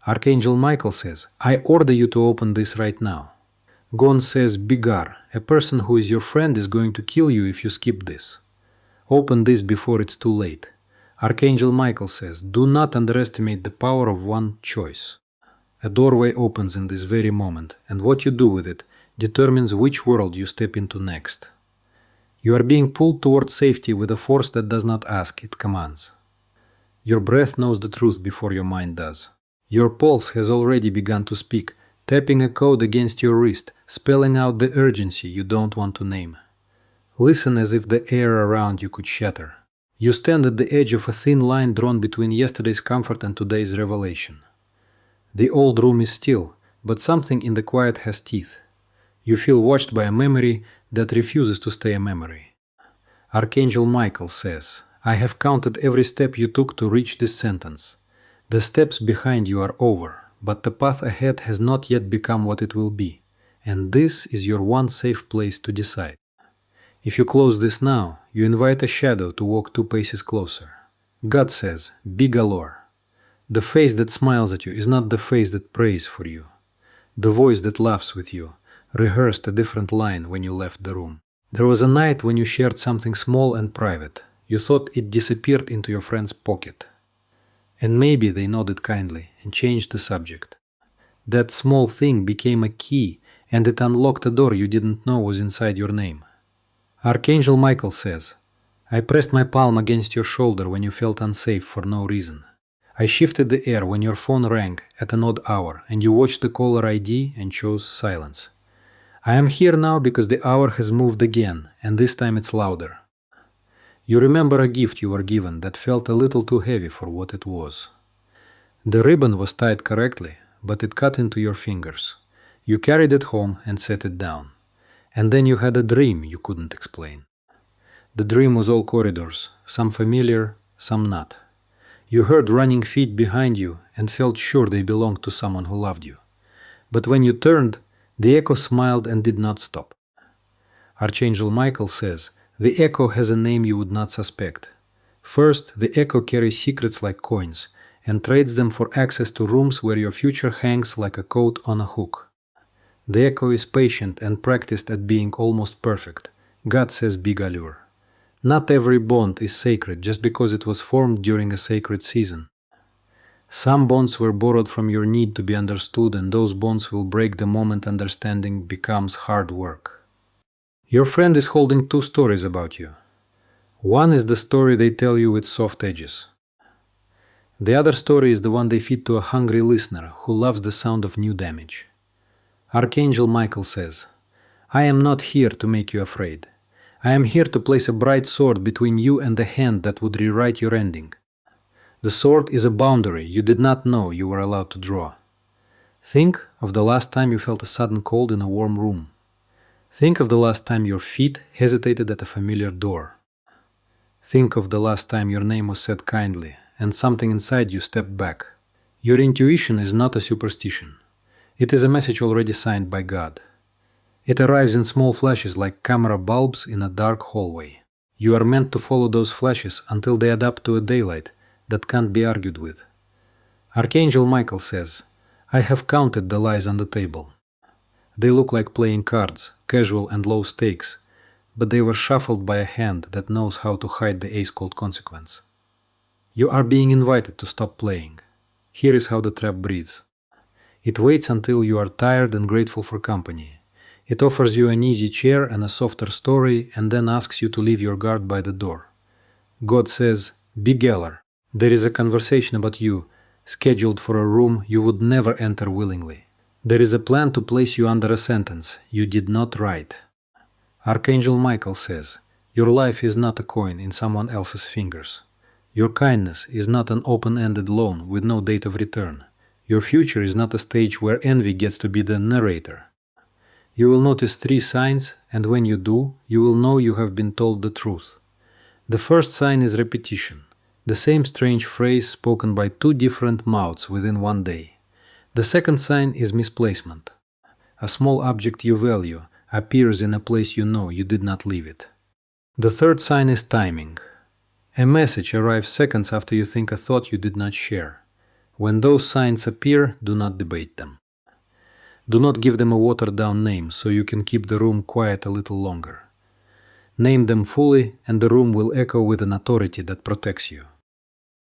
Archangel Michael says, I order you to open this right now. Gon says, Bigar, a person who is your friend is going to kill you if you skip this. Open this before it's too late. Archangel Michael says, do not underestimate the power of one choice. A doorway opens in this very moment, and what you do with it determines which world you step into next. You are being pulled towards safety with a force that does not ask, it commands. Your breath knows the truth before your mind does. Your pulse has already begun to speak, tapping a code against your wrist, spelling out the urgency you don't want to name. Listen as if the air around you could shatter. You stand at the edge of a thin line drawn between yesterday's comfort and today's revelation. The old room is still, but something in the quiet has teeth. You feel watched by a memory that refuses to stay a memory. Archangel Michael says, I have counted every step you took to reach this sentence. The steps behind you are over, but the path ahead has not yet become what it will be, and this is your one safe place to decide. If you close this now, you invite a shadow to walk 2 paces closer. God says, be galore. The face that smiles at you is not the face that prays for you. The voice that laughs with you rehearsed a different line when you left the room. There was a night when you shared something small and private. You thought it disappeared into your friend's pocket. And maybe they nodded kindly and changed the subject. That small thing became a key, and it unlocked a door you didn't know was inside your name. Archangel Michael says, I pressed my palm against your shoulder when you felt unsafe for no reason. I shifted the air when your phone rang at an odd hour and you watched the caller ID and chose silence. I am here now because the hour has moved again, and this time it's louder. You remember a gift you were given that felt a little too heavy for what it was. The ribbon was tied correctly, but it cut into your fingers. You carried it home and set it down. And then you had a dream you couldn't explain. The dream was all corridors, some familiar, some not. You heard running feet behind you and felt sure they belonged to someone who loved you. But when you turned, the echo smiled and did not stop. Archangel Michael says, the echo has a name you would not suspect. First, the echo carries secrets like coins and trades them for access to rooms where your future hangs like a coat on a hook. The echo is patient and practiced at being almost perfect. God says big allure. Not every bond is sacred just because it was formed during a sacred season. Some bonds were borrowed from your need to be understood, and those bonds will break the moment understanding becomes hard work. Your friend is holding 2 stories about you. One is the story they tell you with soft edges. The other story is the one they feed to a hungry listener who loves the sound of new damage. Archangel Michael says, I am not here to make you afraid. I am here to place a bright sword between you and the hand that would rewrite your ending. The sword is a boundary you did not know you were allowed to draw. Think of the last time you felt a sudden cold in a warm room. Think of the last time your feet hesitated at a familiar door. Think of the last time your name was said kindly and something inside you stepped back. Your intuition is not a superstition. It is a message already signed by God. It arrives in small flashes like camera bulbs in a dark hallway. You are meant to follow those flashes until they adapt to a daylight that can't be argued with. Archangel Michael says, I have counted the lies on the table. They look like playing cards, casual and low stakes, but they were shuffled by a hand that knows how to hide the ace called consequence. You are being invited to stop playing. Here is how the trap breathes. It waits until you are tired and grateful for company. It offers you an easy chair and a softer story and then asks you to leave your guard by the door. God says, be Geller. There is a conversation about you, scheduled for a room you would never enter willingly. There is a plan to place you under a sentence you did not write. Archangel Michael says, your life is not a coin in someone else's fingers. Your kindness is not an open-ended loan with no date of return. Your future is not a stage where envy gets to be the narrator. You will notice 3 signs, and when you do, you will know you have been told the truth. The first sign is repetition, the same strange phrase spoken by 2 different mouths within one day. The second sign is misplacement. A small object you value appears in a place you know you did not leave it. The third sign is timing. A message arrives seconds after you think a thought you did not share. When those signs appear, do not debate them. Do not give them a watered-down name so you can keep the room quiet a little longer. Name them fully, and the room will echo with an authority that protects you.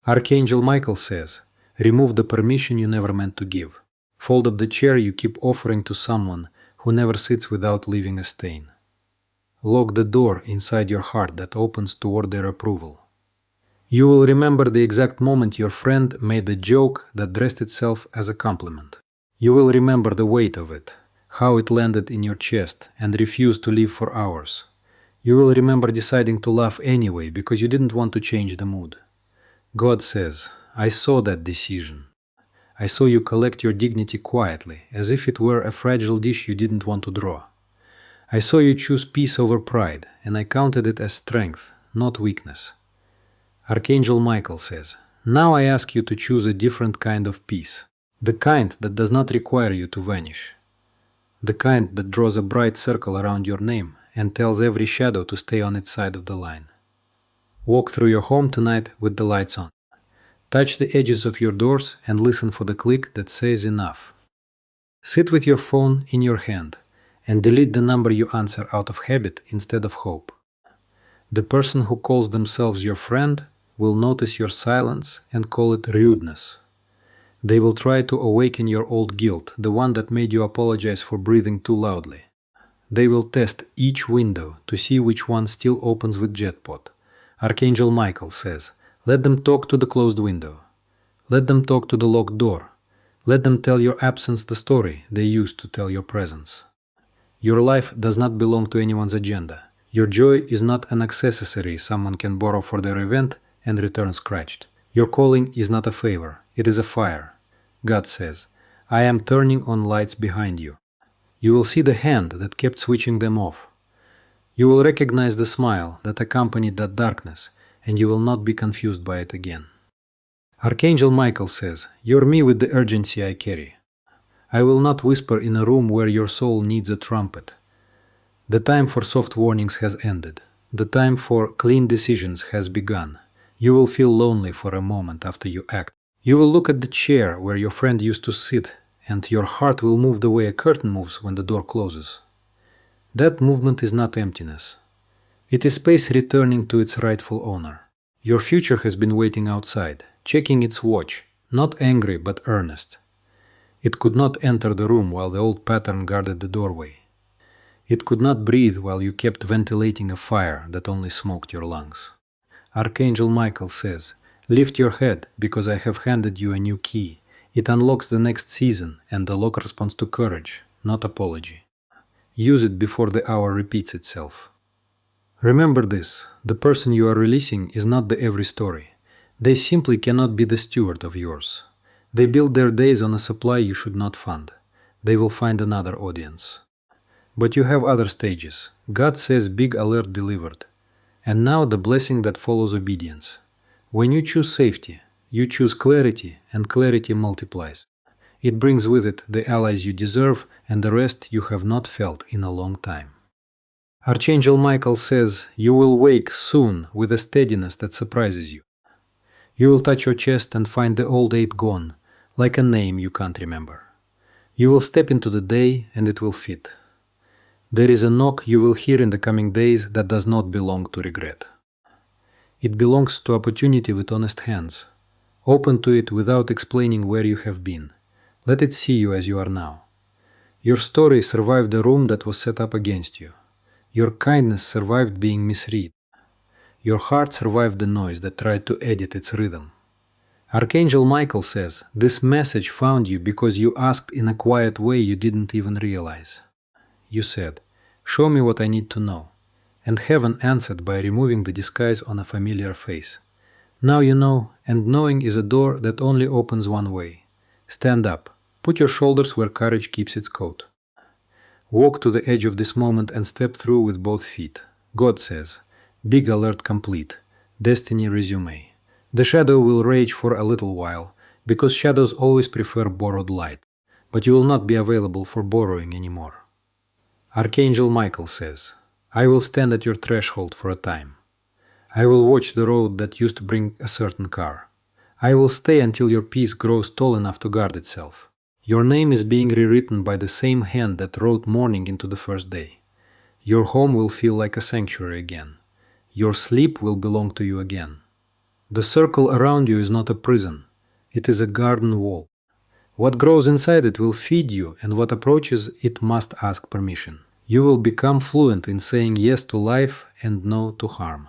Archangel Michael says, remove the permission you never meant to give. Fold up the chair you keep offering to someone who never sits without leaving a stain. Lock the door inside your heart that opens toward their approval. You will remember the exact moment your friend made a joke that dressed itself as a compliment. You will remember the weight of it, how it landed in your chest and refused to leave for hours. You will remember deciding to laugh anyway because you didn't want to change the mood. God says, I saw that decision. I saw you collect your dignity quietly, as if it were a fragile dish you didn't want to draw. I saw you choose peace over pride, and I counted it as strength, not weakness. Archangel Michael says, now I ask you to choose a different kind of peace. The kind that does not require you to vanish. The kind that draws a bright circle around your name and tells every shadow to stay on its side of the line. Walk through your home tonight with the lights on. Touch the edges of your doors and listen for the click that says enough. Sit with your phone in your hand and delete the number you answer out of habit instead of hope. The person who calls themselves your friend will notice your silence and call it rudeness. They will try to awaken your old guilt, the one that made you apologize for breathing too loudly. They will test each window to see which one still opens with jetpot. Archangel Michael says, let them talk to the closed window. Let them talk to the locked door. Let them tell your absence the story they used to tell your presence. Your life does not belong to anyone's agenda. Your joy is not an accessory someone can borrow for their event and return scratched. Your calling is not a favor, it is a fire. God says, I am turning on lights behind you. You will see the hand that kept switching them off. You will recognize the smile that accompanied that darkness, and you will not be confused by it again. Archangel Michael says, you're me with the urgency I carry. I will not whisper in a room where your soul needs a trumpet. The time for soft warnings has ended. The time for clean decisions has begun. You will feel lonely for a moment after you act. You will look at the chair where your friend used to sit, and your heart will move the way a curtain moves when the door closes. That movement is not emptiness. It is space returning to its rightful owner. Your future has been waiting outside, checking its watch, not angry but earnest. It could not enter the room while the old pattern guarded the doorway. It could not breathe while you kept ventilating a fire that only smoked your lungs. Archangel Michael says, lift your head because I have handed you a new key. It unlocks the next season, and the lock responds to courage, not apology. Use it before the hour repeats itself. Remember this, the person you are releasing is not the every story. They simply cannot be the steward of yours. They build their days on a supply you should not fund. They will find another audience. But you have other stages. God says big alert delivered. And now the blessing that follows obedience. When you choose safety, you choose clarity, and clarity multiplies. It brings with it the allies you deserve and the rest you have not felt in a long time. Archangel Michael says you will wake soon with a steadiness that surprises you. You will touch your chest and find the old age gone, like a name you can't remember. You will step into the day and it will fit. There is a knock you will hear in the coming days that does not belong to regret. It belongs to opportunity with honest hands. Open to it without explaining where you have been. Let it see you as you are now. Your story survived the room that was set up against you. Your kindness survived being misread. Your heart survived the noise that tried to edit its rhythm. Archangel Michael says, this message found you because you asked in a quiet way you didn't even realize. You said, show me what I need to know. And heaven answered by removing the disguise on a familiar face. Now you know, and knowing is a door that only opens one way. Stand up, put your shoulders where courage keeps its coat. Walk to the edge of this moment and step through with both feet. God says, big alert complete, destiny resume. The shadow will rage for a little while, because shadows always prefer borrowed light, but you will not be available for borrowing anymore. Archangel Michael says, I will stand at your threshold for a time. I will watch the road that used to bring a certain car. I will stay until your peace grows tall enough to guard itself. Your name is being rewritten by the same hand that wrote morning into the first day. Your home will feel like a sanctuary again. Your sleep will belong to you again. The circle around you is not a prison. It is a garden wall. What grows inside it will feed you, and what approaches it must ask permission. You will become fluent in saying yes to life and no to harm.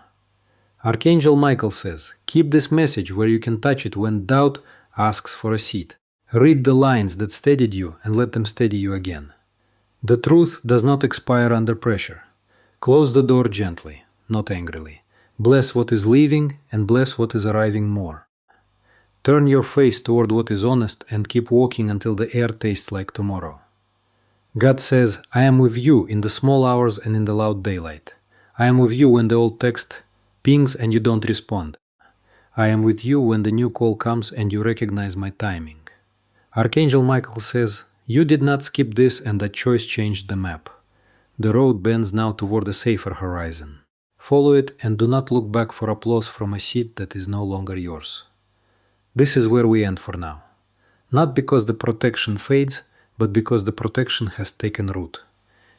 Archangel Michael says, keep this message where you can touch it when doubt asks for a seat. Read the lines that steadied you and let them steady you again. The truth does not expire under pressure. Close the door gently, not angrily. Bless what is leaving and bless what is arriving more. Turn your face toward what is honest and keep walking until the air tastes like tomorrow. God says, I am with you in the small hours and in the loud daylight. I am with you when the old text pings and you don't respond. I am with you when the new call comes and you recognize my timing. Archangel Michael says, you did not skip this and that choice changed the map. The road bends now toward a safer horizon. Follow it and do not look back for applause from a seat that is no longer yours. This is where we end for now. Not because the protection fades, but because the protection has taken root.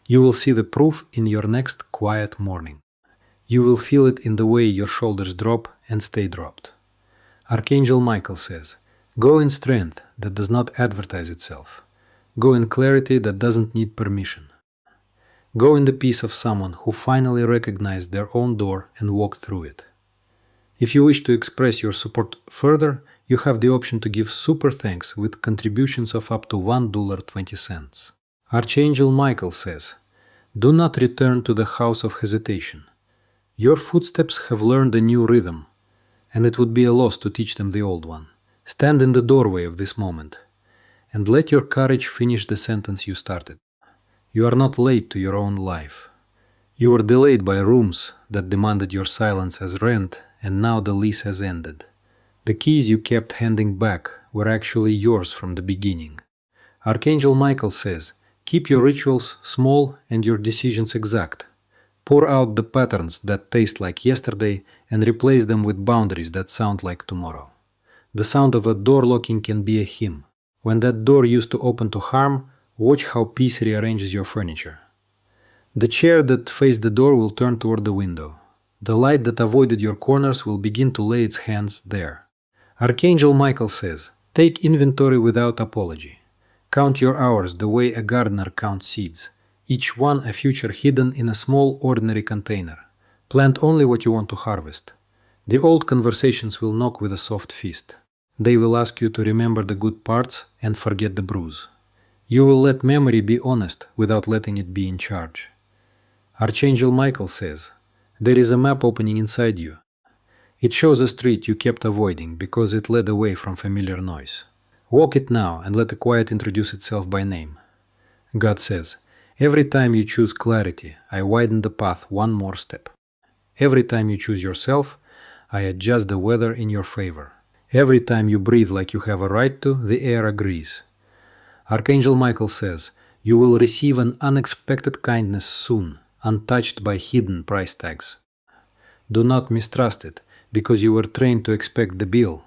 You will see the proof in your next quiet morning. You will feel it in the way your shoulders drop and stay dropped. Archangel Michael says, go in strength that does not advertise itself. Go in clarity that doesn't need permission. Go in the peace of someone who finally recognized their own door and walked through it. If you wish to express your support further, you have the option to give super thanks with contributions of up to $1.20. Archangel Michael says, do not return to the house of hesitation. Your footsteps have learned a new rhythm, and it would be a loss to teach them the old one. Stand in the doorway of this moment, and let your courage finish the sentence you started. You are not late to your own life. You were delayed by rooms that demanded your silence as rent, and now the lease has ended. The keys you kept handing back were actually yours from the beginning. Archangel Michael says, keep your rituals small and your decisions exact. Pour out the patterns that taste like yesterday and replace them with boundaries that sound like tomorrow. The sound of a door locking can be a hymn. When that door used to open to harm, watch how peace rearranges your furniture. The chair that faced the door will turn toward the window. The light that avoided your corners will begin to lay its hands there. Archangel Michael says, take inventory without apology. Count your hours the way a gardener counts seeds, each one a future hidden in a small ordinary container. Plant only what you want to harvest. The old conversations will knock with a soft fist. They will ask you to remember the good parts and forget the bruise. You will let memory be honest without letting it be in charge. Archangel Michael says, there is a map opening inside you. It shows a street you kept avoiding because it led away from familiar noise. Walk it now and let the quiet introduce itself by name. God says, every time you choose clarity, I widen the path one more step. Every time you choose yourself, I adjust the weather in your favor. Every time you breathe like you have a right to, the air agrees. Archangel Michael says, you will receive an unexpected kindness soon, untouched by hidden price tags. Do not mistrust it, because you were trained to expect the bill.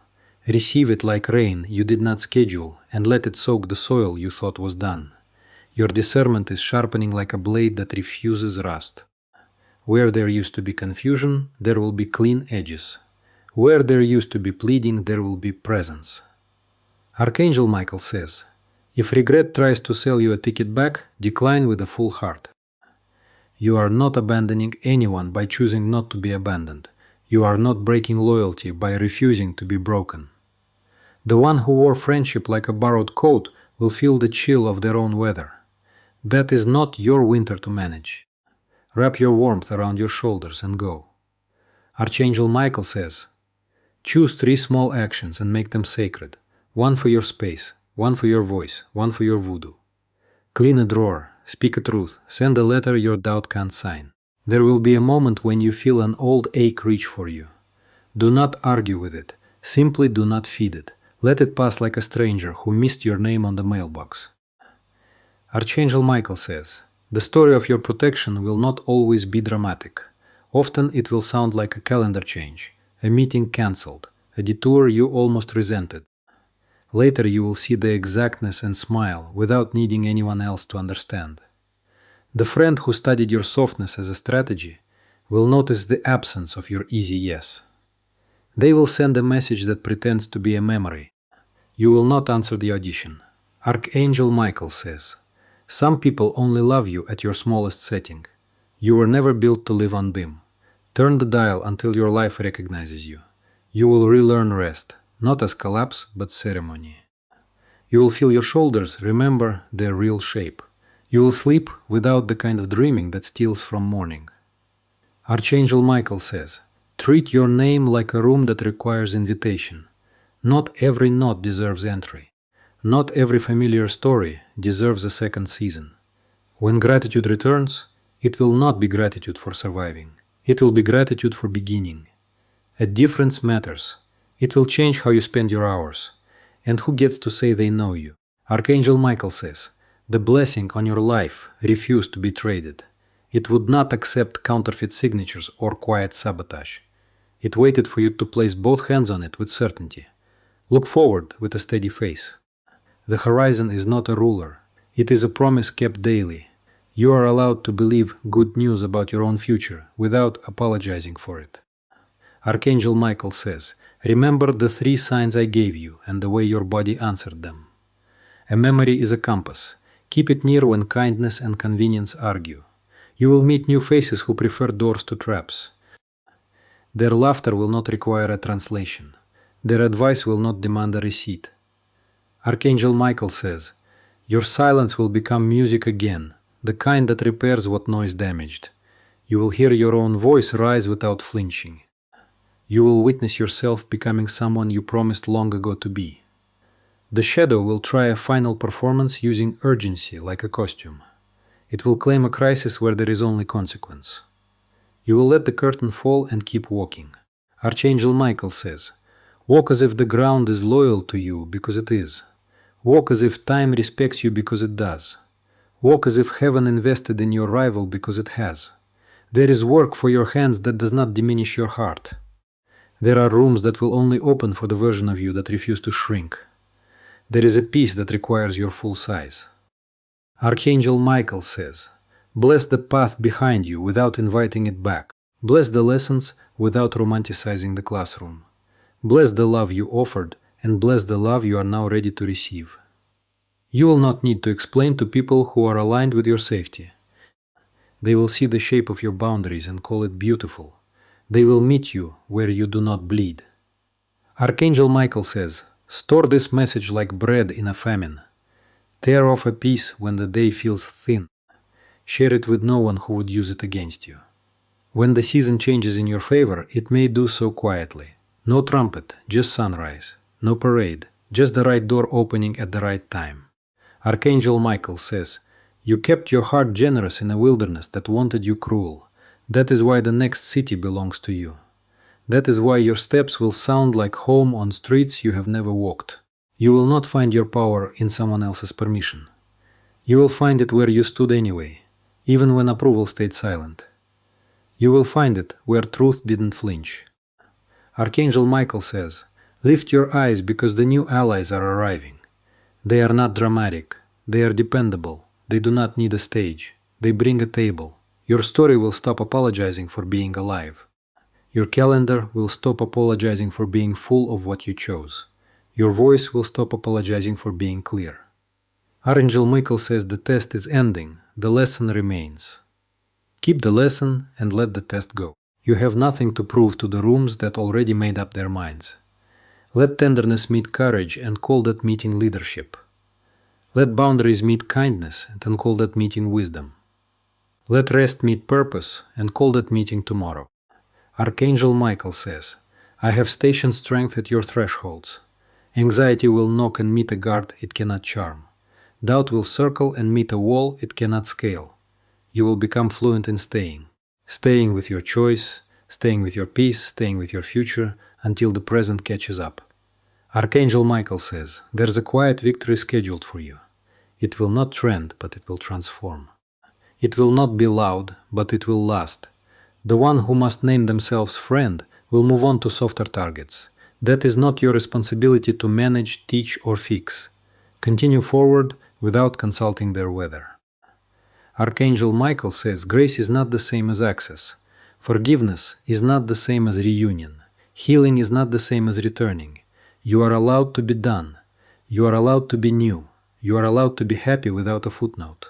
Receive it like rain you did not schedule, and let it soak the soil you thought was done. Your discernment is sharpening like a blade that refuses rust. Where there used to be confusion, there will be clean edges. Where there used to be pleading, there will be presence. Archangel Michael says, if regret tries to sell you a ticket back, decline with a full heart. You are not abandoning anyone by choosing not to be abandoned. You are not breaking loyalty by refusing to be broken. The one who wore friendship like a borrowed coat will feel the chill of their own weather. That is not your winter to manage. Wrap your warmth around your shoulders and go. Archangel Michael says, choose 3 small actions and make them sacred. One for your space, one for your voice, one for your voodoo. Clean a drawer, speak a truth, send a letter your doubt can't sign. There will be a moment when you feel an old ache reach for you. Do not argue with it. Simply do not feed it. Let it pass like a stranger who missed your name on the mailbox. Archangel Michael says, the story of your protection will not always be dramatic. Often it will sound like a calendar change, a meeting cancelled, a detour you almost resented. Later you will see the exactness and smile without needing anyone else to understand. The friend who studied your softness as a strategy will notice the absence of your easy yes. They will send a message that pretends to be a memory. You will not answer the audition. Archangel Michael says, some people only love you at your smallest setting. You were never built to live on dim. Turn the dial until your life recognizes you. You will relearn rest, not as collapse, but ceremony. You will feel your shoulders remember their real shape. You will sleep without the kind of dreaming that steals from morning. Archangel Michael says, treat your name like a room that requires invitation. Not every note deserves entry. Not every familiar story deserves a second season. When gratitude returns, it will not be gratitude for surviving. It will be gratitude for beginning. A difference matters. It will change how you spend your hours. And who gets to say they know you? Archangel Michael says, the blessing on your life refused to be traded. It would not accept counterfeit signatures or quiet sabotage. It waited for you to place both hands on it with certainty. Look forward with a steady face. The horizon is not a ruler. It is a promise kept daily. You are allowed to believe good news about your own future without apologizing for it. Archangel Michael says, remember the 3 signs I gave you and the way your body answered them. A memory is a compass. Keep it near when kindness and convenience argue. You will meet new faces who prefer doors to traps. Their laughter will not require a translation. Their advice will not demand a receipt. Archangel Michael says, your silence will become music again, the kind that repairs what noise damaged. You will hear your own voice rise without flinching. You will witness yourself becoming someone you promised long ago to be. The shadow will try a final performance using urgency like a costume. It will claim a crisis where there is only consequence. You will let the curtain fall and keep walking. Archangel Michael says, walk as if the ground is loyal to you because it is. Walk as if time respects you because it does. Walk as if heaven invested in your rival because it has. There is work for your hands that does not diminish your heart. There are rooms that will only open for the version of you that refuses to shrink. There is a peace that requires your full size. Archangel Michael says, bless the path behind you without inviting it back. Bless the lessons without romanticizing the classroom. Bless the love you offered and bless the love you are now ready to receive. You will not need to explain to people who are aligned with your safety. They will see the shape of your boundaries and call it beautiful. They will meet you where you do not bleed. Archangel Michael says, store this message like bread in a famine. Tear off a piece when the day feels thin. Share it with no one who would use it against you. When the season changes in your favor, it may do so quietly. No trumpet, just sunrise. No parade, just the right door opening at the right time. Archangel Michael says, you kept your heart generous in a wilderness that wanted you cruel. That is why the next city belongs to you. That is why your steps will sound like home on streets you have never walked. You will not find your power in someone else's permission. You will find it where you stood anyway, even when approval stayed silent. You will find it where truth didn't flinch. Archangel Michael says, lift your eyes because the new allies are arriving. They are not dramatic. They are dependable. They do not need a stage. They bring a table. Your story will stop apologizing for being alive. Your calendar will stop apologizing for being full of what you chose. Your voice will stop apologizing for being clear. Archangel Michael says the test is ending. The lesson remains. Keep the lesson and let the test go. You have nothing to prove to the rooms that already made up their minds. Let tenderness meet courage and call that meeting leadership. Let boundaries meet kindness and call that meeting wisdom. Let rest meet purpose and call that meeting tomorrow. Archangel Michael says, I have stationed strength at your thresholds. Anxiety will knock and meet a guard it cannot charm. Doubt will circle and meet a wall it cannot scale. You will become fluent in staying. Staying with your choice, staying with your peace, staying with your future, until the present catches up. Archangel Michael says, there's a quiet victory scheduled for you. It will not trend, but it will transform. It will not be loud, but it will last. The one who must name themselves friend will move on to softer targets. That is not your responsibility to manage, teach, or fix. Continue forward without consulting their weather. Archangel Michael says grace is not the same as access. Forgiveness is not the same as reunion. Healing is not the same as returning. You are allowed to be done. You are allowed to be new. You are allowed to be happy without a footnote.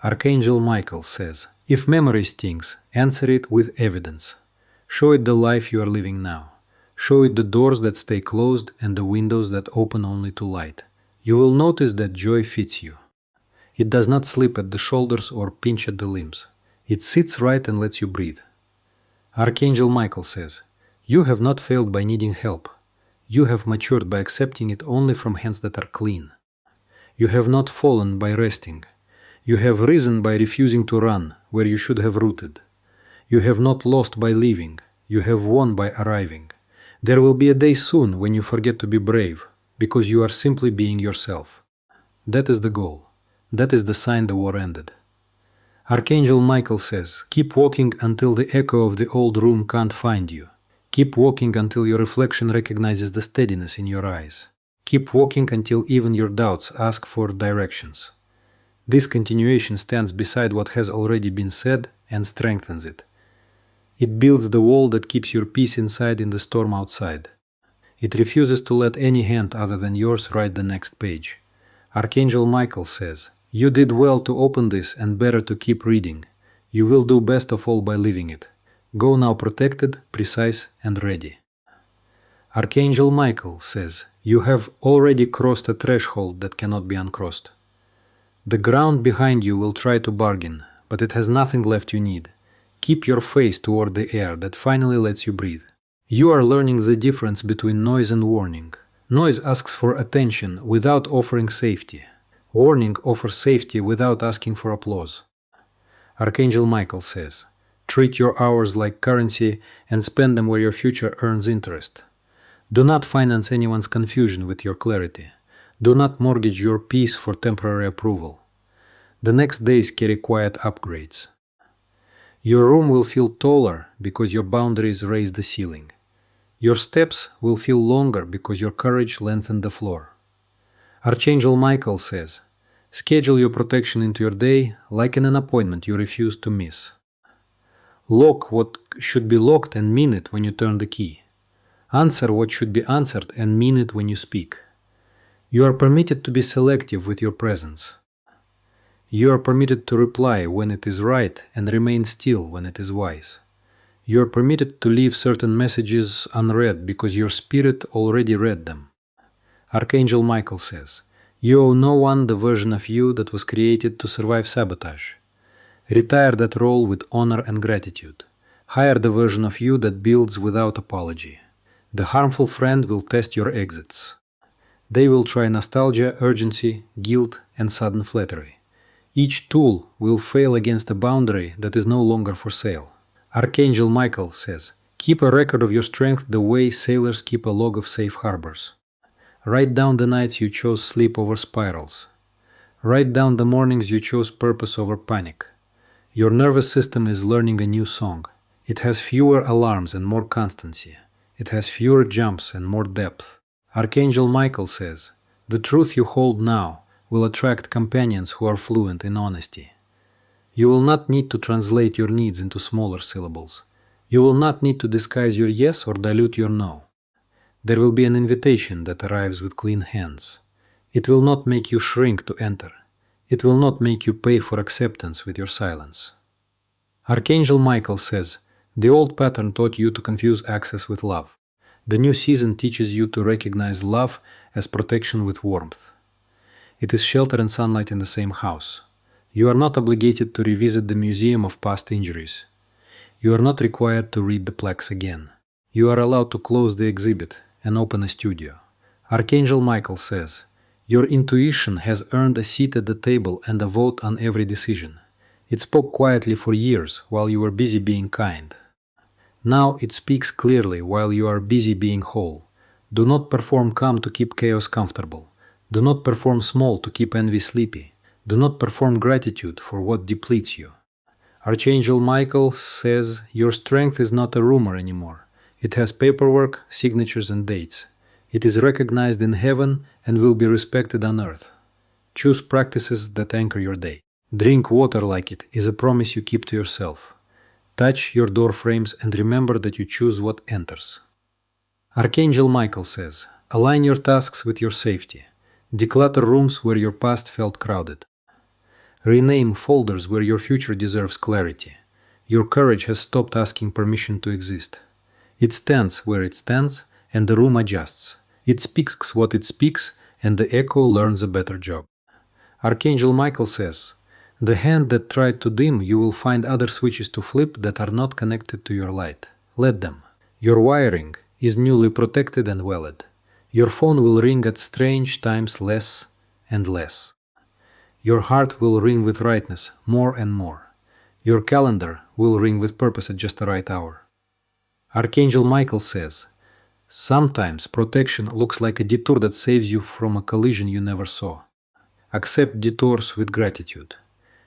Archangel Michael says, if memory stings, answer it with evidence. Show it the life you are living now. Show it the doors that stay closed and the windows that open only to light. You will notice that joy fits you. It does not slip at the shoulders or pinch at the limbs. It sits right and lets you breathe. Archangel Michael says, you have not failed by needing help. You have matured by accepting it only from hands that are clean. You have not fallen by resting. You have risen by refusing to run where you should have rooted. You have not lost by leaving. You have won by arriving. There will be a day soon when you forget to be brave, because you are simply being yourself. That is the goal. That is the sign the war ended. Archangel Michael says, keep walking until the echo of the old room can't find you. Keep walking until your reflection recognizes the steadiness in your eyes. Keep walking until even your doubts ask for directions. This continuation stands beside what has already been said and strengthens it. It builds the wall that keeps your peace inside in the storm outside. It refuses to let any hand other than yours write the next page. Archangel Michael says, you did well to open this and better to keep reading. You will do best of all by living it. Go now protected, precise, and ready. Archangel Michael says, you have already crossed a threshold that cannot be uncrossed. The ground behind you will try to bargain, but it has nothing left you need. Keep your face toward the air that finally lets you breathe. You are learning the difference between noise and warning. Noise asks for attention without offering safety. Warning offers safety without asking for applause. Archangel Michael says, treat your hours like currency and spend them where your future earns interest. Do not finance anyone's confusion with your clarity. Do not mortgage your peace for temporary approval. The next days carry quiet upgrades. Your room will feel taller because your boundaries raise the ceiling. Your steps will feel longer because your courage lengthened the floor. Archangel Michael says, schedule your protection into your day like in an appointment you refuse to miss. Lock what should be locked and mean it when you turn the key. Answer what should be answered and mean it when you speak. You are permitted to be selective with your presence. You are permitted to reply when it is right and remain still when it is wise. You are permitted to leave certain messages unread because your spirit already read them. Archangel Michael says, you owe no one the version of you that was created to survive sabotage. Retire that role with honor and gratitude. Hire the version of you that builds without apology. The harmful friend will test your exits. They will try nostalgia, urgency, guilt, and sudden flattery. Each tool will fail against a boundary that is no longer for sale. Archangel Michael says, keep a record of your strength the way sailors keep a log of safe harbors. Write down the nights you chose sleep over spirals. Write down the mornings you chose purpose over panic. Your nervous system is learning a new song. It has fewer alarms and more constancy. It has fewer jumps and more depth. Archangel Michael says, the truth you hold now will attract companions who are fluent in honesty. You will not need to translate your needs into smaller syllables. You will not need to disguise your yes or dilute your no. There will be an invitation that arrives with clean hands. It will not make you shrink to enter. It will not make you pay for acceptance with your silence. Archangel Michael says, the old pattern taught you to confuse access with love. The new season teaches you to recognize love as protection with warmth. It is shelter and sunlight in the same house. You are not obligated to revisit the museum of past injuries. You are not required to read the plaques again. You are allowed to close the exhibit and open a studio. Archangel Michael says, your intuition has earned a seat at the table and a vote on every decision. It spoke quietly for years while you were busy being kind. Now it speaks clearly while you are busy being whole. Do not perform calm to keep chaos comfortable. Do not perform small to keep envy sleepy. Do not perform gratitude for what depletes you. Archangel Michael says, your strength is not a rumor anymore. It has paperwork, signatures and dates. It is recognized in heaven and will be respected on earth. Choose practices that anchor your day. Drink water like it is a promise you keep to yourself. Touch your door frames and remember that you choose what enters. Archangel Michael says, align your tasks with your safety. Declutter rooms where your past felt crowded. Rename folders where your future deserves clarity. Your courage has stopped asking permission to exist. It stands where it stands, and the room adjusts. It speaks what it speaks, and the echo learns a better job. Archangel Michael says, the hand that tried to dim, you will find other switches to flip that are not connected to your light. Let them. Your wiring is newly protected and welded. Your phone will ring at strange times less and less. Your heart will ring with rightness more and more. Your calendar will ring with purpose at just the right hour. Archangel Michael says, sometimes protection looks like a detour that saves you from a collision you never saw. Accept detours with gratitude.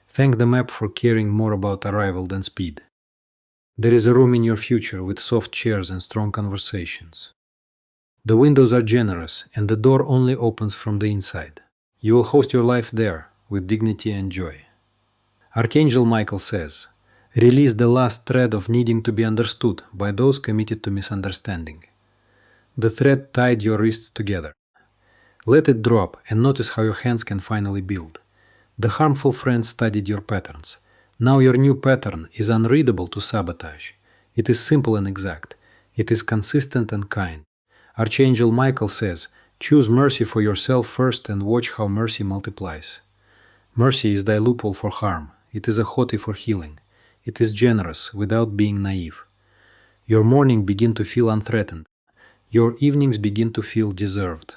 Thank the map for caring more about arrival than speed. There is a room in your future with soft chairs and strong conversations. The windows are generous and the door only opens from the inside. You will host your life there with dignity and joy. Archangel Michael says, release the last thread of needing to be understood by those committed to misunderstanding. The thread tied your wrists together. Let it drop and notice how your hands can finally build. The harmful friends studied your patterns. Now your new pattern is unreadable to sabotage. It is simple and exact. It is consistent and kind. Archangel Michael says, choose mercy for yourself first and watch how mercy multiplies. Mercy is thy loophole for harm. It is a hoti for healing. It is generous without being naive. Your morning begin to feel unthreatened. Your evenings begin to feel deserved.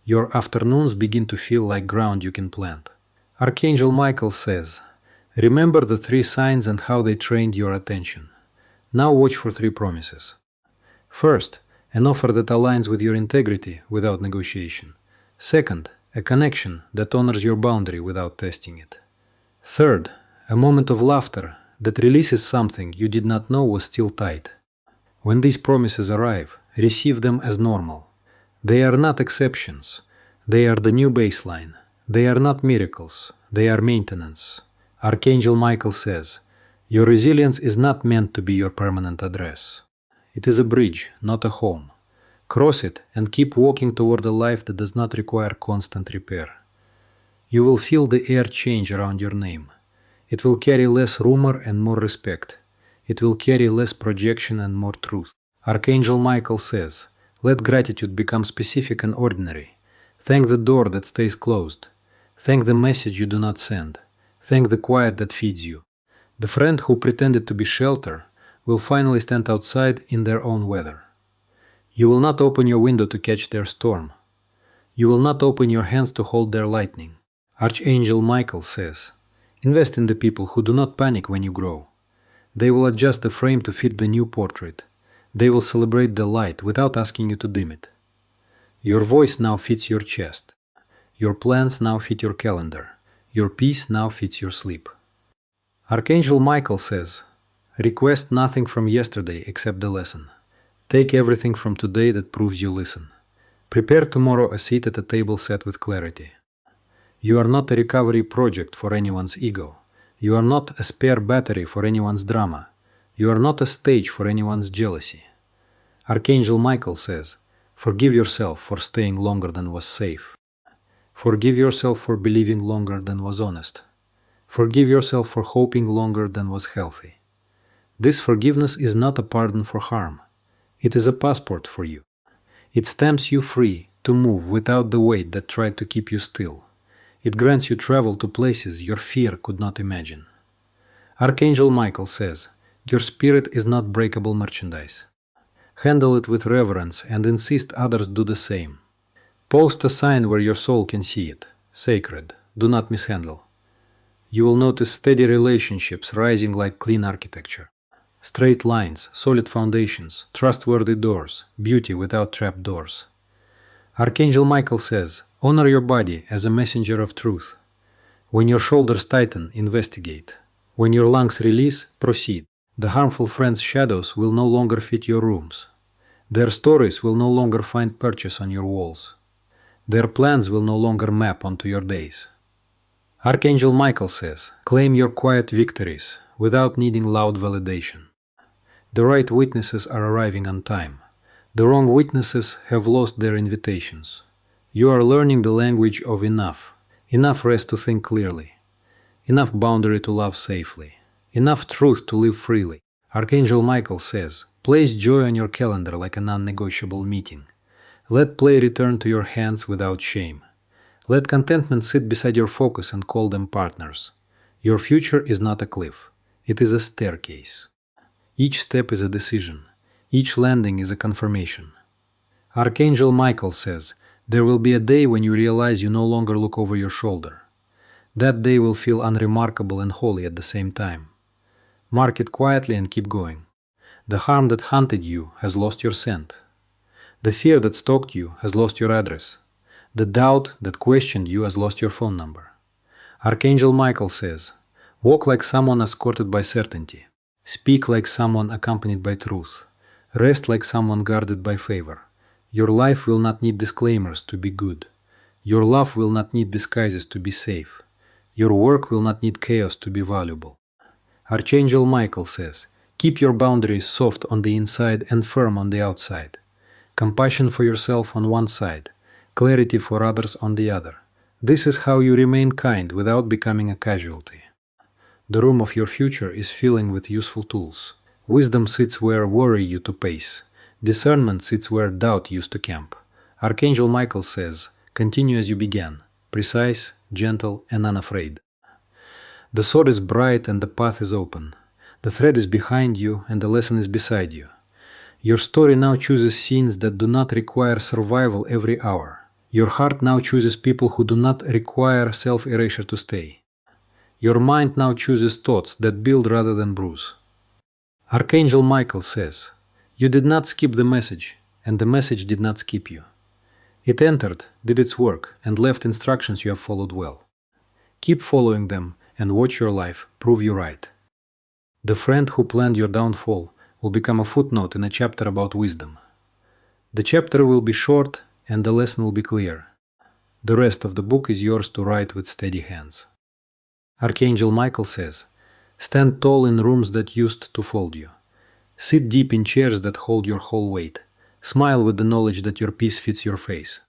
Your afternoons begin to feel like ground you can plant. Archangel Michael says, remember the 3 signs and how they trained your attention. Now watch for 3 promises. First, an offer that aligns with your integrity without negotiation. Second, a connection that honors your boundary without testing it. Third, a moment of laughter that releases something you did not know was still tight. When these promises arrive, receive them as normal. They are not exceptions. They are the new baseline. They are not miracles. They are maintenance. Archangel Michael says, your resilience is not meant to be your permanent address. It is a bridge, not a home. Cross it and keep walking toward a life that does not require constant repair. You will feel the air change around your name. It will carry less rumor and more respect. It will carry less projection and more truth. Archangel Michael says, let gratitude become specific and ordinary. Thank the door that stays closed. Thank the message you do not send. Thank the quiet that feeds you. The friend who pretended to be shelter will finally stand outside in their own weather. You will not open your window to catch their storm. You will not open your hands to hold their lightning. Archangel Michael says, invest in the people who do not panic when you grow. They will adjust the frame to fit the new portrait. They will celebrate the light without asking you to dim it. Your voice now fits your chest. Your plans now fit your calendar. Your peace now fits your sleep. Archangel Michael says, request nothing from yesterday except the lesson. Take everything from today that proves you listen. Prepare tomorrow a seat at a table set with clarity. You are not a recovery project for anyone's ego. You are not a spare battery for anyone's drama. You are not a stage for anyone's jealousy. Archangel Michael says, forgive yourself for staying longer than was safe. Forgive yourself for believing longer than was honest. Forgive yourself for hoping longer than was healthy. This forgiveness is not a pardon for harm. It is a passport for you. It stamps you free to move without the weight that tried to keep you still. It grants you travel to places your fear could not imagine. Archangel Michael says, your spirit is not breakable merchandise. Handle it with reverence and insist others do the same. Post a sign where your soul can see it. Sacred. Do not mishandle. You will notice steady relationships rising like clean architecture. Straight lines, solid foundations, trustworthy doors, beauty without trap doors. Archangel Michael says, honor your body as a messenger of truth. When your shoulders tighten, investigate. When your lungs release, proceed. The harmful friends' shadows will no longer fit your rooms. Their stories will no longer find purchase on your walls. Their plans will no longer map onto your days. Archangel Michael says, claim your quiet victories without needing loud validation. The right witnesses are arriving on time. The wrong witnesses have lost their invitations. You are learning the language of enough. Enough rest to think clearly. Enough boundary to love safely. Enough truth to live freely. Archangel Michael says, place joy on your calendar like a non-negotiable meeting. Let play return to your hands without shame. Let contentment sit beside your focus and call them partners. Your future is not a cliff. It is a staircase. Each step is a decision. Each landing is a confirmation. Archangel Michael says, there will be a day when you realize you no longer look over your shoulder. That day will feel unremarkable and holy at the same time. Mark it quietly and keep going. The harm that hunted you has lost your scent. The fear that stalked you has lost your address. The doubt that questioned you has lost your phone number. Archangel Michael says, walk like someone escorted by certainty. Speak like someone accompanied by truth. Rest like someone guarded by favor. Your life will not need disclaimers to be good. Your love will not need disguises to be safe. Your work will not need chaos to be valuable. Archangel Michael says, keep your boundaries soft on the inside and firm on the outside. Compassion for yourself on one side, clarity for others on the other. This is how you remain kind without becoming a casualty. The room of your future is filling with useful tools. Wisdom sits where worry used to pace. Discernment sits where doubt used to camp. Archangel Michael says, continue as you began, precise, gentle, and unafraid. The sword is bright and the path is open. The thread is behind you and the lesson is beside you. Your story now chooses scenes that do not require survival every hour. Your heart now chooses people who do not require self-erasure to stay. Your mind now chooses thoughts that build rather than bruise. Archangel Michael says, you did not skip the message, and the message did not skip you. It entered, did its work, and left instructions you have followed well. Keep following them and watch your life prove you right. The friend who planned your downfall will become a footnote in a chapter about wisdom. The chapter will be short and the lesson will be clear. The rest of the book is yours to write with steady hands. Archangel Michael says, stand tall in rooms that used to fold you. Sit deep in chairs that hold your whole weight. Smile with the knowledge that your peace fits your face.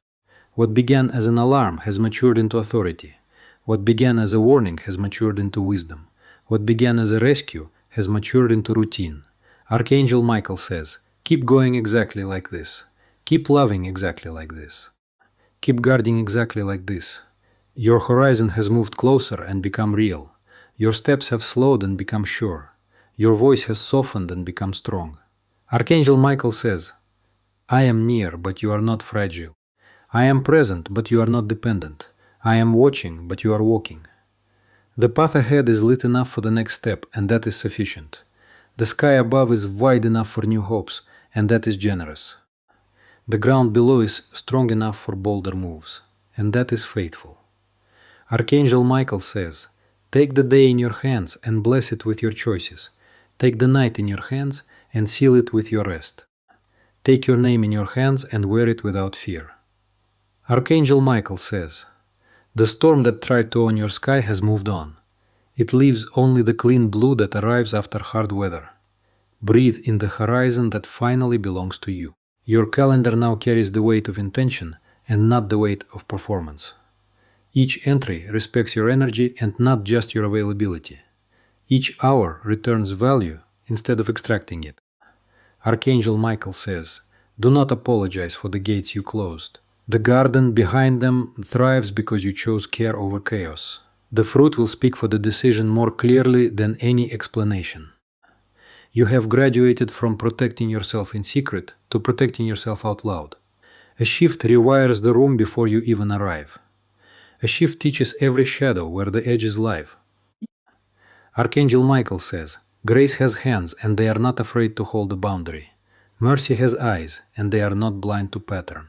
What began as an alarm has matured into authority. What began as a warning has matured into wisdom. What began as a rescue has matured into routine. Archangel Michael says, keep going exactly like this. Keep loving exactly like this. Keep guarding exactly like this. Your horizon has moved closer and become real. Your steps have slowed and become sure. Your voice has softened and become strong. Archangel Michael says, I am near, but you are not fragile. I am present, but you are not dependent. I am watching, but you are walking. The path ahead is lit enough for the next step, and that is sufficient. The sky above is wide enough for new hopes, and that is generous. The ground below is strong enough for bolder moves, and that is faithful. Archangel Michael says, take the day in your hands and bless it with your choices. Take the night in your hands and seal it with your rest. Take your name in your hands and wear it without fear. Archangel Michael says, the storm that tried to own your sky has moved on. It leaves only the clean blue that arrives after hard weather. Breathe in the horizon that finally belongs to you. Your calendar now carries the weight of intention and not the weight of performance. Each entry respects your energy and not just your availability. Each hour returns value instead of extracting it. Archangel Michael says, do not apologize for the gates you closed. The garden behind them thrives because you chose care over chaos. The fruit will speak for the decision more clearly than any explanation. You have graduated from protecting yourself in secret to protecting yourself out loud. A shift rewires the room before you even arrive. A shift teaches every shadow where the edge is live. Archangel Michael says, grace has hands and they are not afraid to hold a boundary. Mercy has eyes and they are not blind to pattern.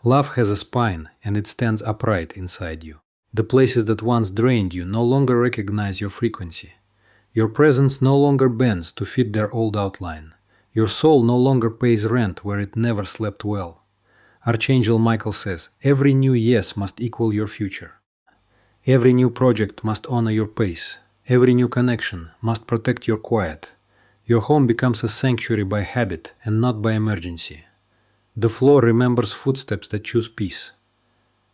Love has a spine and it stands upright inside you. The places that once drained you no longer recognize your frequency. Your presence no longer bends to fit their old outline. Your soul no longer pays rent where it never slept well. Archangel Michael says, every new yes must equal your future. Every new project must honor your pace. Every new connection must protect your quiet. Your home becomes a sanctuary by habit and not by emergency. The floor remembers footsteps that choose peace.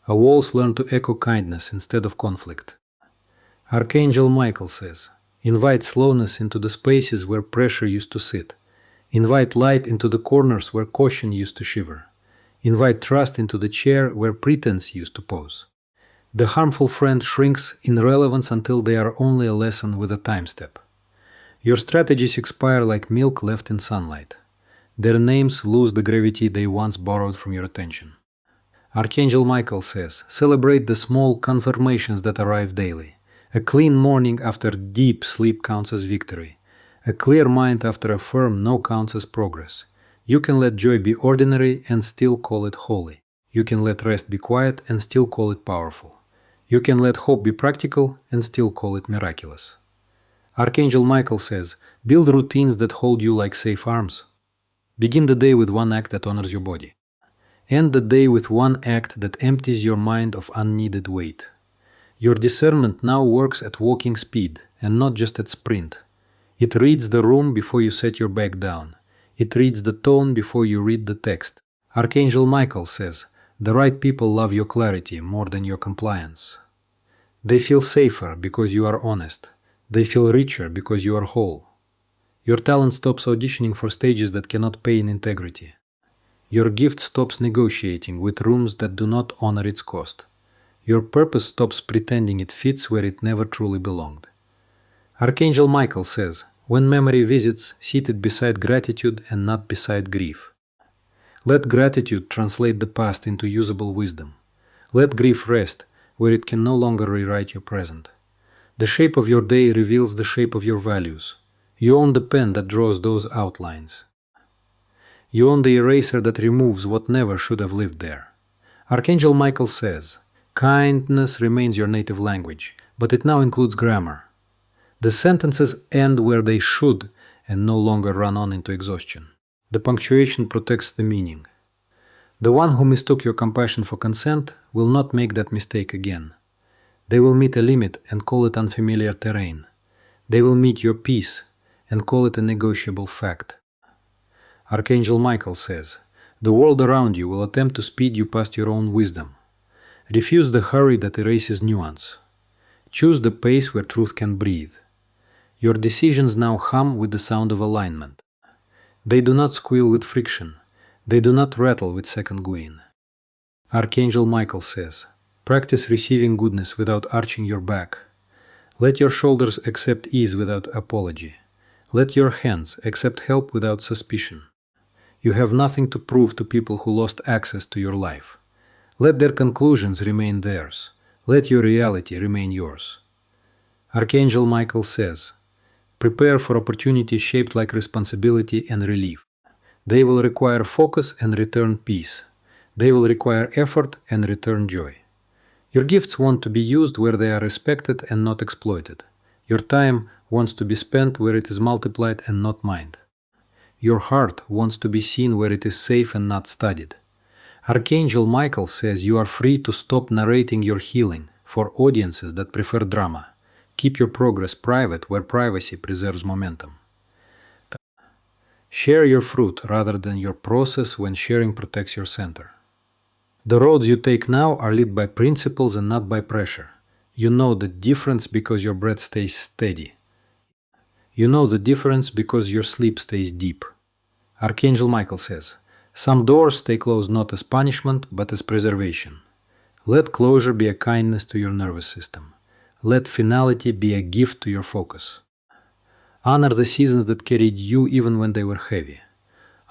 Our walls learn to echo kindness instead of conflict. Archangel Michael says, invite slowness into the spaces where pressure used to sit. Invite light into the corners where caution used to shiver. Invite trust into the chair where pretense used to pose. The harmful friend shrinks in relevance until they are only a lesson with a time step. Your strategies expire like milk left in sunlight. Their names lose the gravity they once borrowed from your attention. Archangel Michael says, celebrate the small confirmations that arrive daily. A clean morning after deep sleep counts as victory. A clear mind after a firm no counts as progress. You can let joy be ordinary and still call it holy. You can let rest be quiet and still call it powerful. You can let hope be practical and still call it miraculous. Archangel Michael says, build routines that hold you like safe arms. Begin the day with one act that honors your body. End the day with one act that empties your mind of unneeded weight. Your discernment now works at walking speed and not just at sprint. It reads the room before you set your bag down. It reads the tone before you read the text. Archangel Michael says, the right people love your clarity more than your compliance. They feel safer because you are honest. They feel richer because you are whole. Your talent stops auditioning for stages that cannot pay in integrity. Your gift stops negotiating with rooms that do not honor its cost. Your purpose stops pretending it fits where it never truly belonged. Archangel Michael says, when memory visits, seat it beside gratitude and not beside grief. Let gratitude translate the past into usable wisdom. Let grief rest where it can no longer rewrite your present. The shape of your day reveals the shape of your values. You own the pen that draws those outlines. You own the eraser that removes what never should have lived there. Archangel Michael says, kindness remains your native language, but it now includes grammar. The sentences end where they should and no longer run on into exhaustion. The punctuation protects the meaning. The one who mistook your compassion for consent will not make that mistake again. They will meet a limit and call it unfamiliar terrain. They will meet your peace and call it a negotiable fact. Archangel Michael says, the world around you will attempt to speed you past your own wisdom. Refuse the hurry that erases nuance. Choose the pace where truth can breathe. Your decisions now hum with the sound of alignment. They do not squeal with friction. They do not rattle with second going. Archangel Michael says, practice receiving goodness without arching your back. Let your shoulders accept ease without apology. Let your hands accept help without suspicion. You have nothing to prove to people who lost access to your life. Let their conclusions remain theirs. Let your reality remain yours. Archangel Michael says, prepare for opportunities shaped like responsibility and relief. They will require focus and return peace. They will require effort and return joy. Your gifts want to be used where they are respected and not exploited. Your time wants to be spent where it is multiplied and not mined. Your heart wants to be seen where it is safe and not studied. Archangel Michael says you are free to stop narrating your healing for audiences that prefer drama. Keep your progress private where privacy preserves momentum. Share your fruit rather than your process when sharing protects your center. The roads you take now are lit by principles and not by pressure. You know the difference because your breath stays steady. You know the difference because your sleep stays deep. Archangel Michael says, some doors stay closed not as punishment but as preservation. Let closure be a kindness to your nervous system. Let finality be a gift to your focus. Honor the seasons that carried you even when they were heavy.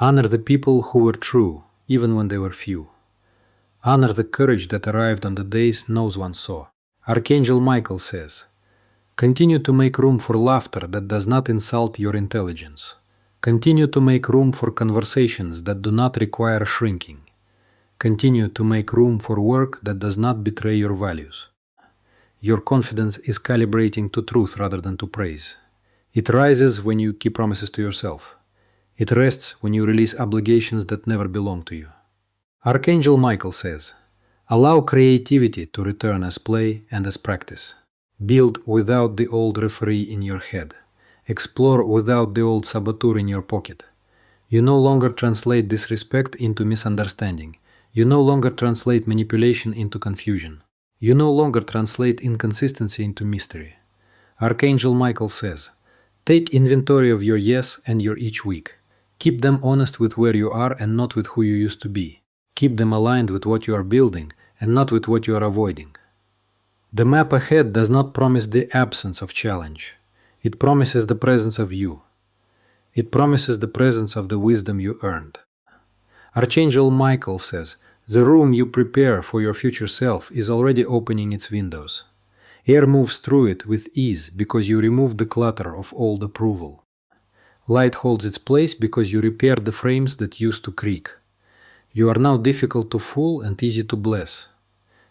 Honor the people who were true even when they were few. Honor the courage that arrived on the days no one saw. Archangel Michael says, continue to make room for laughter that does not insult your intelligence. Continue to make room for conversations that do not require shrinking. Continue to make room for work that does not betray your values. Your confidence is calibrating to truth rather than to praise. It rises when you keep promises to yourself. It rests when you release obligations that never belong to you. Archangel Michael says, allow creativity to return as play and as practice. Build without the old referee in your head. Explore without the old saboteur in your pocket. You no longer translate disrespect into misunderstanding. You no longer translate manipulation into confusion. You no longer translate inconsistency into mystery. Archangel Michael says, take inventory of your yes and your each week. Keep them honest with where you are and not with who you used to be. Keep them aligned with what you are building and not with what you are avoiding. The map ahead does not promise the absence of challenge. It promises the presence of you. It promises the presence of the wisdom you earned. Archangel Michael says, the room you prepare for your future self is already opening its windows. Air moves through it with ease because you removed the clutter of old approval. Light holds its place because you repaired the frames that used to creak. You are now difficult to fool and easy to bless.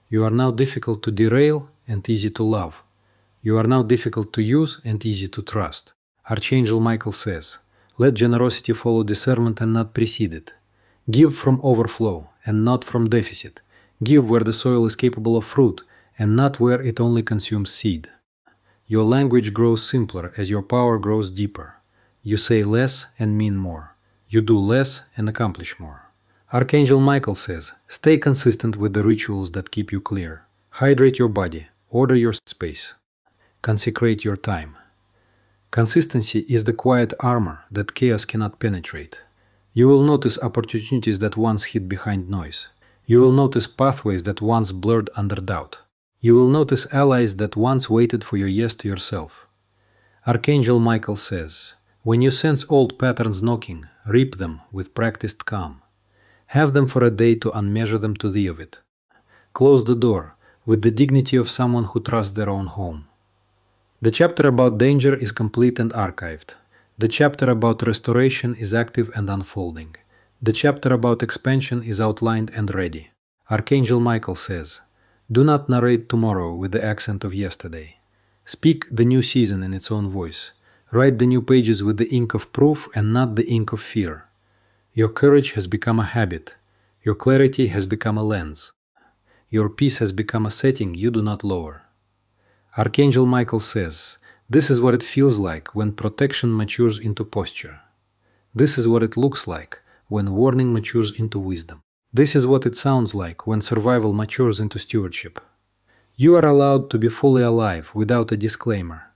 You are now difficult to derail and easy to love. You are now difficult to use and easy to trust. Archangel Michael says, let generosity follow discernment and not precede it. Give from overflow and not from deficit. Give where the soil is capable of fruit and not where it only consumes seed. Your language grows simpler as your power grows deeper. You say less and mean more. You do less and accomplish more. Archangel Michael says, stay consistent with the rituals that keep you clear. Hydrate your body. Order your space. Consecrate your time. Consistency is the quiet armor that chaos cannot penetrate. You will notice opportunities that once hid behind noise. You will notice pathways that once blurred under doubt. You will notice allies that once waited for your yes to yourself. Archangel Michael says, when you sense old patterns knocking, reap them with practiced calm. Have them for a day to unmeasure them to thee of it. Close the door with the dignity of someone who trusts their own home. The chapter about danger is complete and archived. The chapter about restoration is active and unfolding. The chapter about expansion is outlined and ready. Archangel Michael says, do not narrate tomorrow with the accent of yesterday. Speak the new season in its own voice. Write the new pages with the ink of proof and not the ink of fear. Your courage has become a habit. Your clarity has become a lens. Your peace has become a setting you do not lower. Archangel Michael says, this is what it feels like when protection matures into posture. This is what it looks like when warning matures into wisdom. This is what it sounds like when survival matures into stewardship. You are allowed to be fully alive without a disclaimer.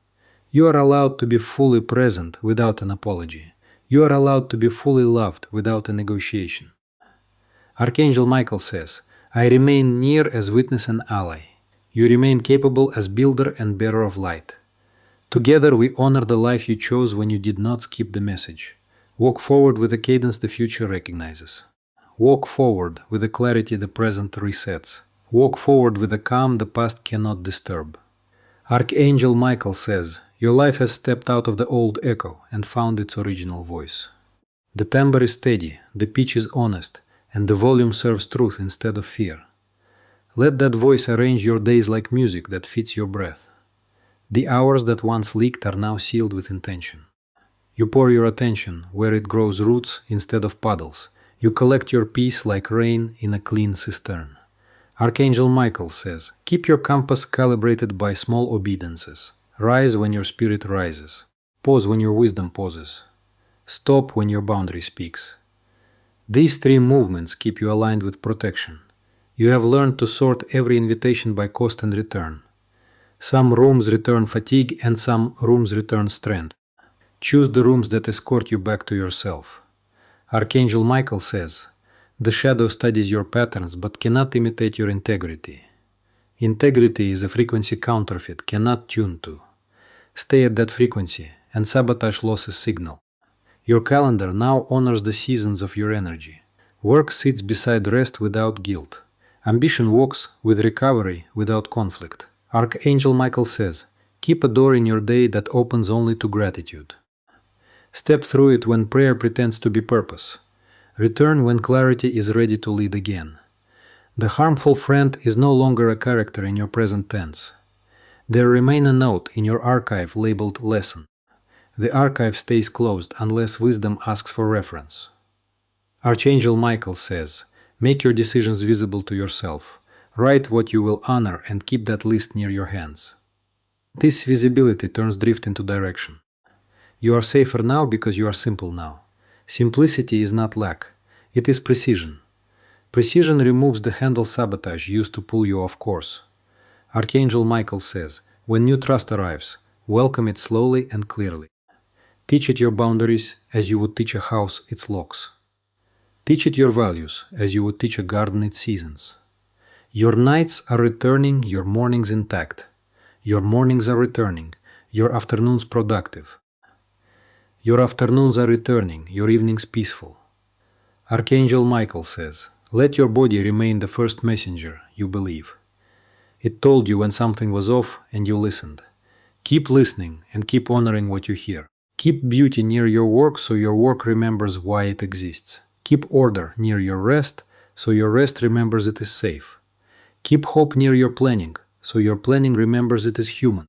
You are allowed to be fully present without an apology. You are allowed to be fully loved without a negotiation. Archangel Michael says, I remain near as witness and ally. You remain capable as builder and bearer of light. Together we honor the life you chose when you did not skip the message. Walk forward with a cadence the future recognizes. Walk forward with a clarity the present resets. Walk forward with a calm the past cannot disturb. Archangel Michael says, your life has stepped out of the old echo and found its original voice. The timbre is steady, the pitch is honest, and the volume serves truth instead of fear. Let that voice arrange your days like music that fits your breath. The hours that once leaked are now sealed with intention. You pour your attention where it grows roots instead of puddles. You collect your peace like rain in a clean cistern. Archangel Michael says, keep your compass calibrated by small obediences. Rise when your spirit rises. Pause when your wisdom pauses. Stop when your boundary speaks. These three movements keep you aligned with protection. You have learned to sort every invitation by cost and return. Some rooms return fatigue and some rooms return strength. Choose the rooms that escort you back to yourself. Archangel Michael says, the shadow studies your patterns but cannot imitate your integrity. Integrity is a frequency counterfeit cannot tune to. Stay at that frequency and sabotage losses signal. Your calendar now honors the seasons of your energy. Work sits beside rest without guilt. Ambition walks with recovery without conflict. Archangel Michael says, keep a door in your day that opens only to gratitude. Step through it when prayer pretends to be purpose. Return when clarity is ready to lead again. The harmful friend is no longer a character in your present tense. There remain a note in your archive labeled lesson. The archive stays closed unless wisdom asks for reference. Archangel Michael says, make your decisions visible to yourself. Write what you will honor and keep that list near your hands. This visibility turns drift into direction. You are safer now because you are simple now. Simplicity is not lack, it is precision. Precision removes the handle sabotage used to pull you off course. Archangel Michael says, when new trust arrives, welcome it slowly and clearly. Teach it your boundaries as you would teach a house its locks. Teach it your values as you would teach a garden its seasons. Your nights are returning, your mornings intact. Your mornings are returning, your afternoons productive. Your afternoons are returning, your evenings peaceful. Archangel Michael says, let your body remain the first messenger you believe. It told you when something was off and you listened. Keep listening and keep honoring what you hear. Keep beauty near your work so your work remembers why it exists. Keep order near your rest so your rest remembers it is safe. Keep hope near your planning so your planning remembers it is human.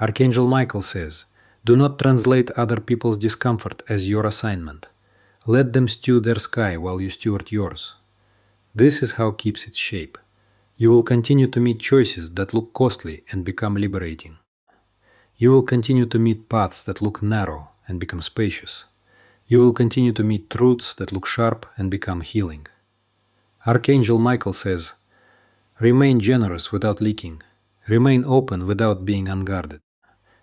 Archangel Michael says, do not translate other people's discomfort as your assignment. Let them stew their sky while you steward yours. This is how keeps its shape. You will continue to meet choices that look costly and become liberating. You will continue to meet paths that look narrow and become spacious. You will continue to meet truths that look sharp and become healing. Archangel Michael says, remain generous without leaking. Remain open without being unguarded.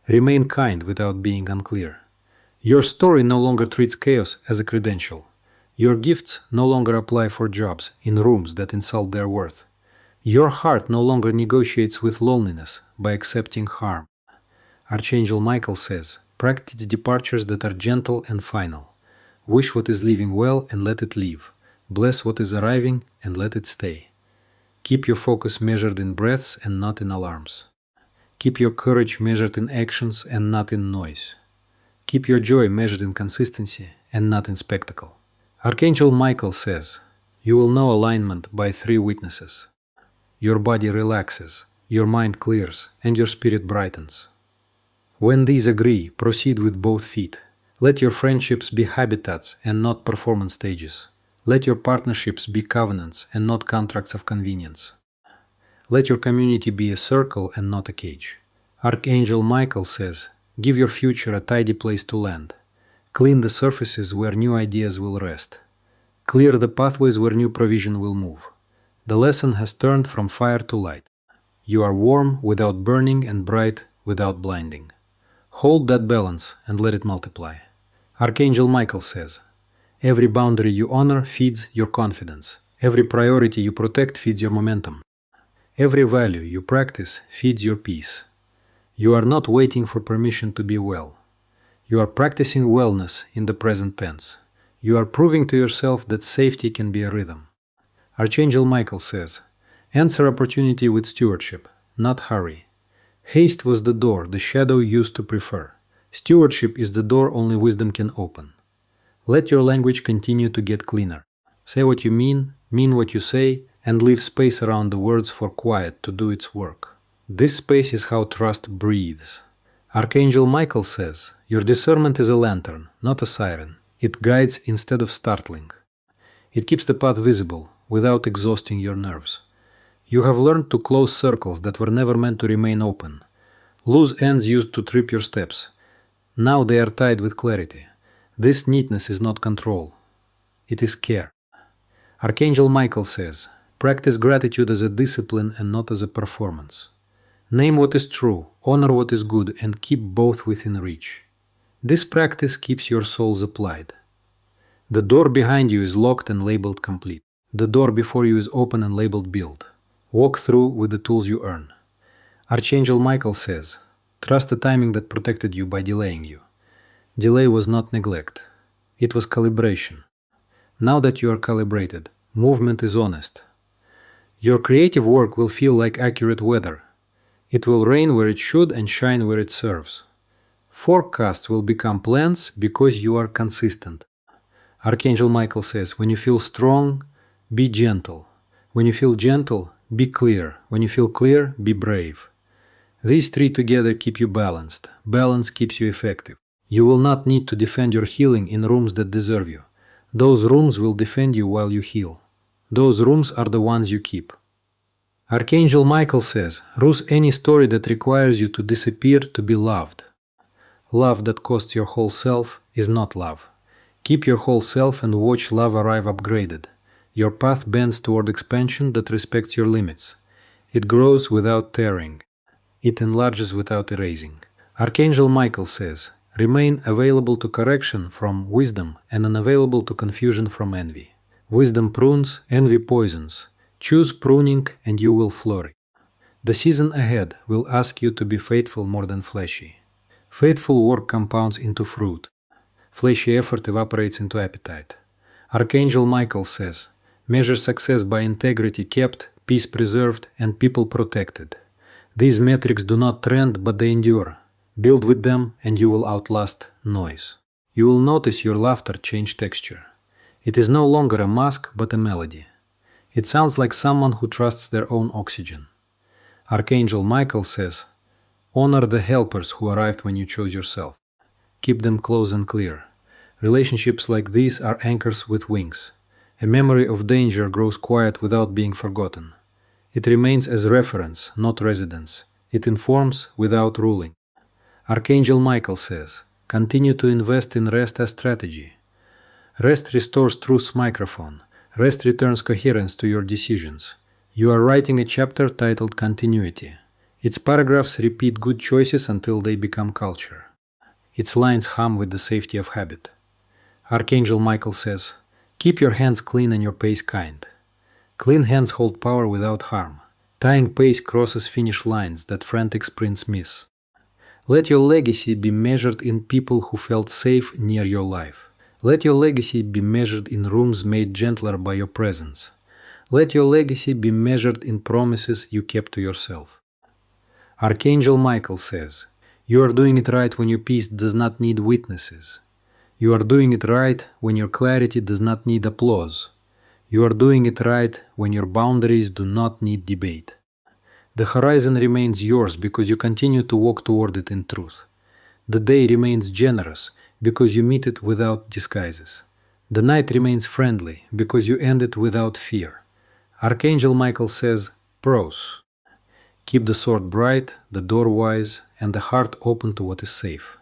Remain kind without being unclear. Your story no longer treats chaos as a credential. Your gifts no longer apply for jobs in rooms that insult their worth. Your heart no longer negotiates with loneliness by accepting harm. Archangel Michael says, practice departures that are gentle and final. Wish what is leaving well and let it leave. Bless what is arriving and let it stay. Keep your focus measured in breaths and not in alarms. Keep your courage measured in actions and not in noise. Keep your joy measured in consistency and not in spectacle. Archangel Michael says, you will know alignment by 3 witnesses. Your body relaxes, your mind clears, and your spirit brightens. When these agree, proceed with both feet. Let your friendships be habitats and not performance stages. Let your partnerships be covenants and not contracts of convenience. Let your community be a circle and not a cage. Archangel Michael says, give your future a tidy place to land. Clean the surfaces where new ideas will rest. Clear the pathways where new provision will move. The lesson has turned from fire to light. You are warm without burning and bright without blinding. Hold that balance and let it multiply. Archangel Michael says, every boundary you honor feeds your confidence. Every priority you protect feeds your momentum. Every value you practice feeds your peace. You are not waiting for permission to be well. You are practicing wellness in the present tense. You are proving to yourself that safety can be a rhythm. Archangel Michael says, answer opportunity with stewardship, not hurry. Haste was the door the shadow used to prefer. Stewardship is the door only wisdom can open. Let your language continue to get cleaner. Say what you mean what you say, and leave space around the words for quiet to do its work. This space is how trust breathes. Archangel Michael says, your discernment is a lantern, not a siren. It guides instead of startling. It keeps the path visible without exhausting your nerves. You have learned to close circles that were never meant to remain open. Loose ends used to trip your steps. Now they are tied with clarity. This neatness is not control. It is care. Archangel Michael says, practice gratitude as a discipline and not as a performance. Name what is true, honor what is good, and keep both within reach. This practice keeps your soul applied. The door behind you is locked and labeled complete. The door before you is open and labeled build. Walk through with the tools you earn. Archangel Michael says, trust the timing that protected you by delaying you. Delay was not neglect. It was calibration. Now that you are calibrated, movement is honest. Your creative work will feel like accurate weather. It will rain where it should and shine where it serves. Forecasts will become plans because you are consistent. Archangel Michael says, when you feel strong, be gentle. When you feel gentle, be clear. When you feel clear, be brave. These 3 together keep you balanced. Balance keeps you effective. You will not need to defend your healing in rooms that deserve you. Those rooms will defend you while you heal. Those rooms are the ones you keep. Archangel Michael says, "Ruse any story that requires you to disappear to be loved. Love that costs your whole self is not love. Keep your whole self and watch love arrive upgraded. Your path bends toward expansion that respects your limits. It grows without tearing. It enlarges without erasing." Archangel Michael says, "Remain available to correction from wisdom and unavailable to confusion from envy. Wisdom prunes, envy poisons. Choose pruning and you will flourish. The season ahead will ask you to be faithful more than fleshy. Faithful work compounds into fruit. Fleshy effort evaporates into appetite." Archangel Michael says, "Measure success by integrity kept, peace preserved, and people protected. These metrics do not trend, but they endure. Build with them and you will outlast noise. You will notice your laughter change texture. It is no longer a mask, but a melody. It sounds like someone who trusts their own oxygen." Archangel Michael says, "Honor the helpers who arrived when you chose yourself. Keep them close and clear. Relationships like these are anchors with wings. A memory of danger grows quiet without being forgotten. It remains as reference, not residence. It informs without ruling." Archangel Michael says, "Continue to invest in rest as strategy. Rest restores truth's microphone. Rest returns coherence to your decisions. You are writing a chapter titled Continuity. Its paragraphs repeat good choices until they become culture. Its lines hum with the safety of habit." Archangel Michael says, "Keep your hands clean and your pace kind. Clean hands hold power without harm. Tying pace crosses finish lines that frantic sprints miss. Let your legacy be measured in people who felt safe near your life. Let your legacy be measured in rooms made gentler by your presence. Let your legacy be measured in promises you kept to yourself." Archangel Michael says, "You are doing it right when your peace does not need witnesses. You are doing it right when your clarity does not need applause. You are doing it right when your boundaries do not need debate. The horizon remains yours because you continue to walk toward it in truth. The day remains generous because you meet it without disguises. The night remains friendly because you end it without fear." Archangel Michael says, "Pros. Keep the sword bright, the door wise, and the heart open to what is safe.